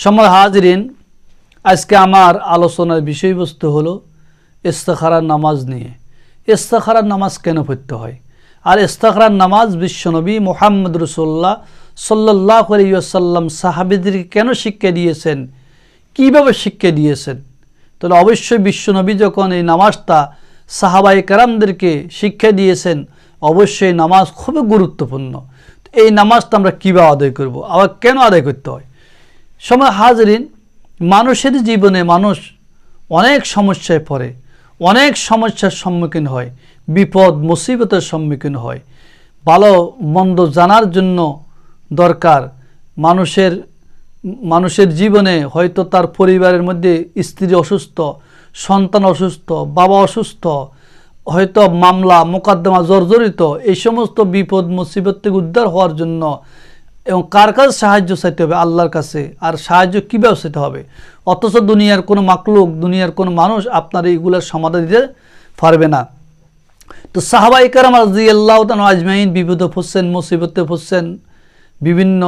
সম্মানিত হাজিরিন, আজকে আমার আলোচনার বিষয়বস্তু হলো ইস্তেখারার নামাজ নিয়ে। ইস্তেখারার নামাজ কেন পড়তে হয়, আর ইস্তেখারার নামাজ বিশ্বনবী মুহাম্মদ রাসূলুল্লাহ সাল্লাল্লাহু আলাইহি ওয়াসাল্লাম সাহাবীদেরকে কেন শিক্ষা দিয়েছেন, কিভাবে শিক্ষা দিয়েছেন। তাহলে অবশ্যই বিশ্বনবী যখন এই নামাজটা সাহাবায়ে কেরামদেরকে শিক্ষা দিয়েছেন, অবশ্যই নামাজ খুবই গুরুত্বপূর্ণ। এই নামাজটা আমরা কীভাবে আদায় করব, আবার কেন আদায় করতে হয়। সময় হাজিরিন, মানুষের জীবনে মানুষ অনেক সমস্যায় পড়ে, অনেক সমস্যার সম্মুখীন হয়, বিপদ মুসিবতের সম্মুখীন হয়। ভালো মন্দ জানার জন্য দরকার। মানুষের জীবনে হয়তো তার পরিবারের মধ্যে স্ত্রী অসুস্থ, সন্তান অসুস্থ, বাবা অসুস্থ, হয়তো মামলা মোকদ্দমা জর্জরিত। এই সমস্ত বিপদ মুসিবত থেকে উদ্ধার হওয়ার জন্য এবং কার কাছে সাহায্য চাইতে হবে? আল্লাহর কাছে। আর সাহায্য কীভাবে চাইতে হবে? অথচ দুনিয়ার কোনো মাকলুক, দুনিয়ার কোনো মানুষ আপনার এইগুলোর সমাধান দিতে পারবে না। তো সাহাবায়ে কেরাম রাদিয়াল্লাহু তাআলা আজমাইন বিপদে পড়ছেন, মুসিবতে পড়ছেন, বিভিন্ন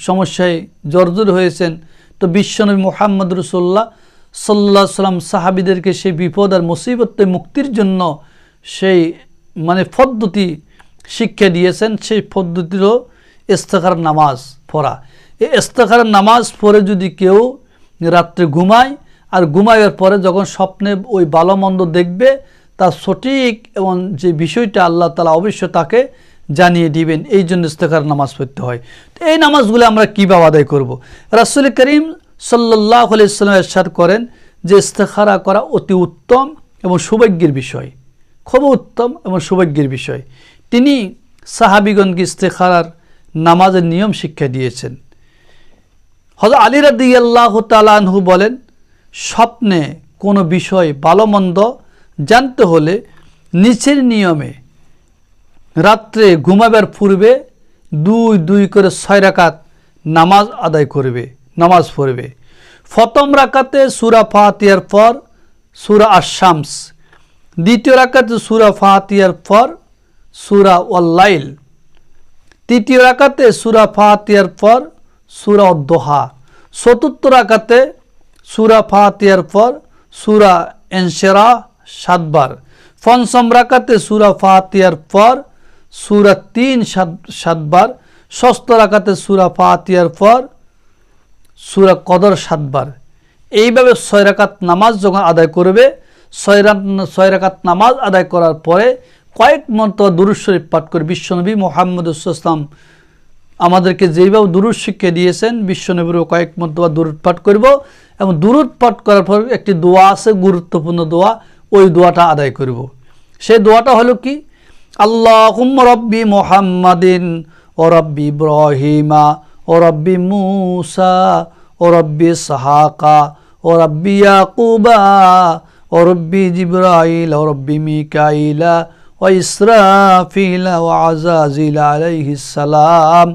সমস্যায় জর্জর হয়েছেন। তো বিশ্বনবী মুহাম্মদ রাসূলুল্লাহ সাল্লাল্লাহু আলাইহি ওয়াসাল্লাম সাহাবীদেরকে সেই বিপদ আর মুসিবতে মুক্তির জন্য সেই পদ্ধতি শিক্ষা দিয়েছেন। সেই পদ্ধতিরও ইস্তেখারার নামাজ পড়া। এই ইস্তেখারার নামাজ পড়ে যদি কেউ রাত্রে ঘুমায়, আর ঘুমাইয়ের পরে যখন স্বপ্নে ওই ভালো মন্দ দেখবে, তার সঠিক এবং যে বিষয়টা আল্লাহ তাআলা অবশ্যই তাকে জানিয়ে দিবেন। এই জন্য ইস্তেখারার নামাজ পড়তে হয়। তো এই নামাজগুলো আমরা কীভাবে আদায় করব? রাসূল করিম সাল্লাল্লাহু আলাইহি ওয়াসাল্লাম ইরশাদ করেন যে ইস্তেখারা করা অতি উত্তম এবং সৌভাগ্যের বিষয়, খুব উত্তম এবং সৌভাগ্যের বিষয়। তিনি সাহাবীগণকে ইস্তেখারার নামাজের নিয়ম শিক্ষা দিয়েছেন। হযরত আলী রাদিয়াল্লাহু তাআলা আনহু বলেন, স্বপ্নে কোনো বিষয় ভালো মন্দ জানতে হলে নিচের নিয়মে রাত্রে ঘুমাবার পূর্বে দুই করে 6 রাকাত নামাজ আদায় করবে, নামাজ পড়বে। প্রথম রাকাতে সূরা ফাতিহার পর সূরা আশ-শামস, দ্বিতীয় রাকাতে সূরা ফাতিহার পর সূরা ওয়াল-লাইল, তৃতীয় রাকাতে সূরা ফাতিহার পর সূরা আদ-দুহা, চতুর্থ রাকাতে সূরা ফাতিহার পর সূরা ইনশিরাহ 7 বার, পঞ্চম রাকাতে সূরা ফাতিহার পর সূরা 3 7 বার, ষষ্ঠ রাকাতে সূরা ফাতিহার পর সূরা কদর 7 বার। এইভাবে 6 রাকাত নামাজ যখন আদায় করবে, 6 রাকাত নামাজ আদায় করার পরে কয়েক মর্তবা দুরূদ শরীফ পাঠ করে বিশ্বনবী মুহাম্মদ সাল্লাল্লাহু আলাইহি ওয়াসাল্লাম আমাদেরকে যেইভাবে দুরূদ শিক্ষা দিয়েছেন, বিশ্বনবীরও কয়েক মর্তবা দুরূদ পাঠ করব। এবং দুরূদ পাঠ করার পর একটি দোয়া আছে, গুরুত্বপূর্ণ দোয়া, ওই দোয়াটা আদায় করব। সেই দোয়াটা হলো কি? আল্লাহুম্মা রাব্বি মুহাম্মাদিন ও রাব্বি ইব্রাহিমা ও রাব্বি মূসা ও রাব্বি ইসহাকা ও রাব্বি ইয়াকুবা ও রাব্বি জিবরাইল ও রাব্বি মিকাইলা ওয়া ইসরাফিলা ওয়া আযাজিল আলাইহিস সালাম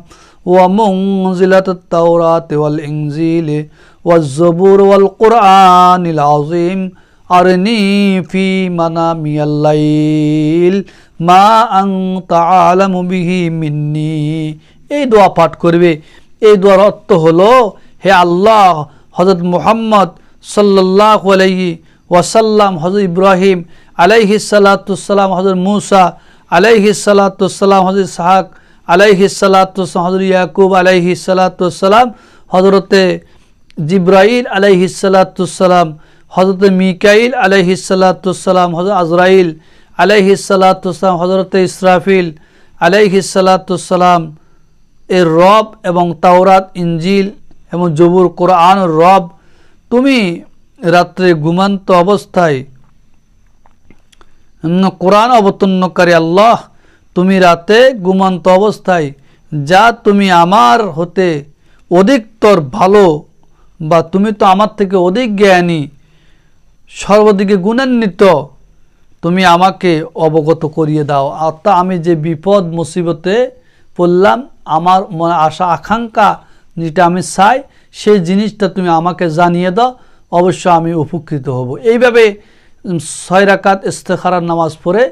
ওয়া মুনজিলাতুত তাওরাতি ওয়াল ইনজিলি ওয়াজ জবুর ওয়াল কুরআনিল আযীম আরনি ফি মানামিয়াল লাইল মা আনতা আলামু বিহি মিন্নি। এই দোয়া পাঠ করবে। এই দোয়ার অর্থ হলো, হে আল্লাহ, হযরত মুহাম্মদ সাল্লাল্লাহু আলাইহি ওয়াসাল্লাম, হযরত ইব্রাহিম আলাইহিস সালাতু ওয়াসসালাম, হযরত মূসা আলাইহিস সালাতু ওয়াসসালাম, হযরত ইসহাক আলাইহিস সালাতু ওয়াসসালাম, হযরত ইয়াকুব আলাইহিস সালাতু ওয়াসসালাম, হযরতে জিবরাইল আলাইহিস সালাতু ওয়াসসালাম, হযরত মিকাইল আলাইহিস সালাতু ওয়াসসালাম, হযরত আজরাইল আলাইহিস সালাতু ওয়াসসালাম, হযরত ইসরাফিল আলাইহিস সালাতু ওয়াসসালাম এর রব এবং তাওরাত, ইনজিল এবং জবুর, কোরআনের রব। তুমি রাত্রে ঘুমান্ত অবস্থায় কোরআন অবতীর্ণকারী আল্লাহ, তুমি রাতে ঘুমান্ত অবস্থায় যা তুমি আমার হতে অধিকতর ভালো, বা তুমি তো আমার থেকে অধিক জ্ঞানী, সর্বদিকে গুণান্বিত, তুমি আমাকে অবগত করিয়ে দাও। অর্থাৎ আমি যে বিপদ মুসিবতে পড়লাম, আমার মনে আশা আকাঙ্ক্ষা যেটা আমি চাই, সেই জিনিসটা তুমি আমাকে জানিয়ে দাও, অবশ্য আমি উপকৃত হব। এইভাবে 6 রাকাত ইস্তেখারার নামাজ পড়ে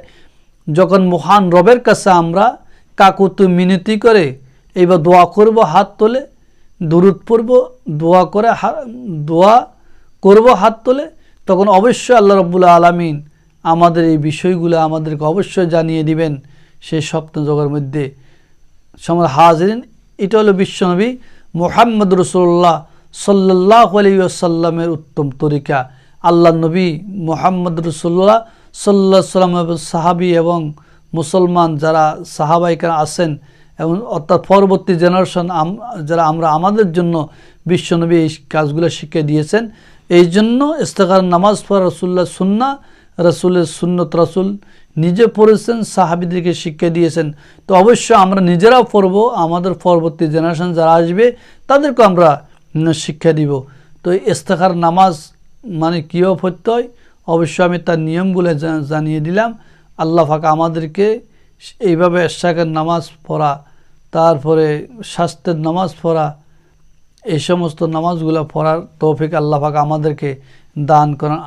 যখন মহান রবের কাছে আমরা কাকুতু মিনতি করে এইবার দোয়া করব হাত তোলে, দুরূদ পড়ব, দোয়া করে দোয়া করব হাত তোলে, তখন অবশ্যই আল্লাহ রাব্বুল আলামিন আমাদের এই বিষয়গুলো আমাদেরকে অবশ্যই জানিয়ে দিবেন সেই স্বপ্ন জগতের মধ্যে। সময় হাজিরিন, এটা হলো বিশ্বনবী মুহাম্মদ রাসূলুল্লাহ সাল্লাল্লাহু আলাইহি ওয়াসাল্লামের উত্তম তরিকা। আল্লাহ নবী মুহাম্মদ রাসূলুল্লাহ সাল্লাল্লাহু আলাইহি ওয়াসাল্লামের সাহাবী এবং মুসলমান যারা সাহাবাইকার আছেন এবং অর্থাৎ পরবর্তী জেনারেশন যারা আমরা, আমাদের জন্য বিশ্বনবী এই কাজগুলো শিখিয়ে দিয়েছেন। এই জন্য ইস্তেখার নামাজ পড়া রাসূলুল্লাহ সুন্নাহ, রাসূলের সুন্নত, রাসূল নিজে পড়েছেন, সাহাবীদেরকে শিক্ষা দিয়েছেন। তো অবশ্যই আমরা নিজেরাও পড়ব, আমাদের পরবর্তী জেনারেশন যারা আসবে তাদেরকে আমরা শিক্ষা দিব। তো ইস্তেখার নামাজ মানে কীভাবে পড়তে হয় অবশ্যই আমি তার নিয়মগুলো জানিয়ে দিলাম। আল্লাহ পাক আমাদেরকে এইভাবে ইশরাকের নামাজ পড়া, তারপরে স্বাস্থ্যের নামাজ পড়া, এই সমস্ত নামাজগুলো পড়ার তৌফিক আল্লাহ পাক আমাদেরকে দান করেন।